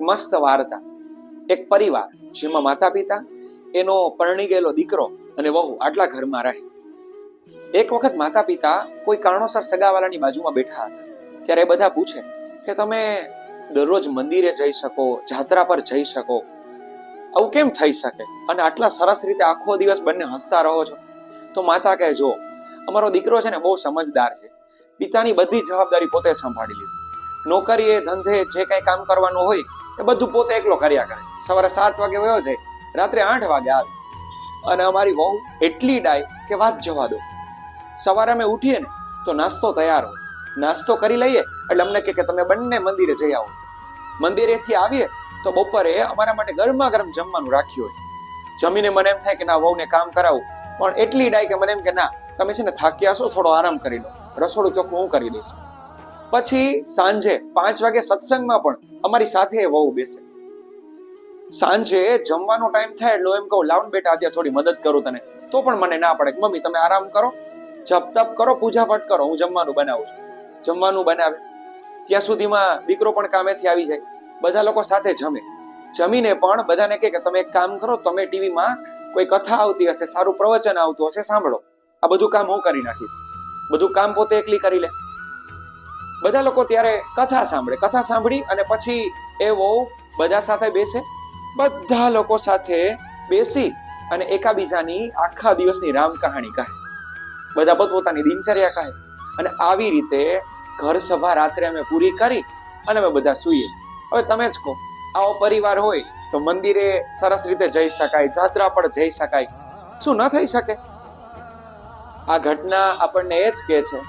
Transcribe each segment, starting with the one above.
મસ્ત વાર્તા. એક પરિવાર જેમાં માતા પિતા, એનો પરણી ગયેલો દીકરો અને વહુ આટલા ઘરમાં રહે. એક વખત માતા પિતા કોઈ કારણોસર સગાવાલાની બાજુમાં બેઠા હતા. ત્યારે બધા પૂછે કે તમે દરરોજ મંદિરે જઈ શકો, જાત્રા પર જઈ શકો, આવું કેમ થઈ શકે અને આટલા સરસ રીતે આખો દિવસ બંને હસતા રહો છો? તો માતા કહે, જો અમારો દીકરો છે ને બહુ સમજદાર છે, પિતાની બધી જવાબદારી પોતે સંભાળી લીધી. નોકરીએ ધંધે જે કઈ કામ કરવાનું હોય એ બધું પોતે એકલો કર્યા કરે. સવારે 7 વાગે વયો જાય, રાત્રે 8 વાગે આવે. અને અમારી વહુ એટલી ડાય કે વાત જવા દો. સવારે અમે ઉઠીએ ને તો નાસ્તો તૈયાર હોય, નાસ્તો કરી લઈએ એટલે અમને કે તમે બંને મંદિરે જઈ આવો. મંદિરેથી આવીએ તો બપોરે અમારા માટે ગરમા ગરમ જમવાનું રાખ્યું હોય. જમીને મને એમ થાય કે ના વહુને કામ કરાવું, પણ એટલી ડાય કે મને એમ કે ના તમે છે ને થાક્યા છો, થોડો આરામ કરી લો, રસોડું ચોખ્ખું હું કરી દઈશ. પછી સાંજે 5 વાગે સત્સંગમાં પણ અમારી સાથે વહુ બેસે. સાંજે જમવાનો ટાઈમ થાય એટલે એમ કહું, લાવ બેટા અત્યારે થોડી મદદ કરું તને. તો પણ મને ના પડે, મમ્મી તમે આરામ કરો, જપ તપ કરો, પૂજા પાઠ કરો, હું જમવાનું બનાવું છું. જમવાનું બનાવે ત્યાં સુધીમાં દીકરો પણ કામેથી આવી જાય. બધા લોકો સાથે જમે. જમીને પણ બધાને કહે કે તમે એક કામ કરો, તમે ટીવીમાં કોઈ કથા આવતી હશે, સારું પ્રવચન આવતું હશે, સાંભળો. આ બધું કામ હું કરી નાખીશ. બધું કામ પોતે એકલી કરી લે. બધા લોકો ત્યારે કથા સાંભળે. કથા સાંભળી અને પછી એ વહુ બધા સાથે બેસે. બધા લોકો સાથે બેસી અને એકાબીજાની આખા દિવસની રામ કહાણી કહે. બધા પોતપોતાની દિનચર્યા કહે. અને આવી રીતે ઘર સભા રાત્રે અમે પૂરી કરી અને અમે બધા સૂઈએ. હવે તમે જ કહો, આવો પરિવાર હોય તો મંદિરે સરસ રીતે જઈ શકાય, જાત્રા પર જઈ શકાય, શું ન થઈ શકે? આ ઘટના આપણને એ જ કહે છે,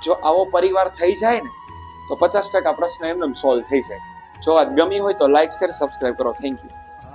જો આવો પરિવાર થઈ જાય ને તો 50% પ્રશ્ન એમને સોલ્વ થઈ જાય. જો વાત ગમી હોય તો લાઈક, શેર, સબસ્ક્રાઇબ કરો. Thank you.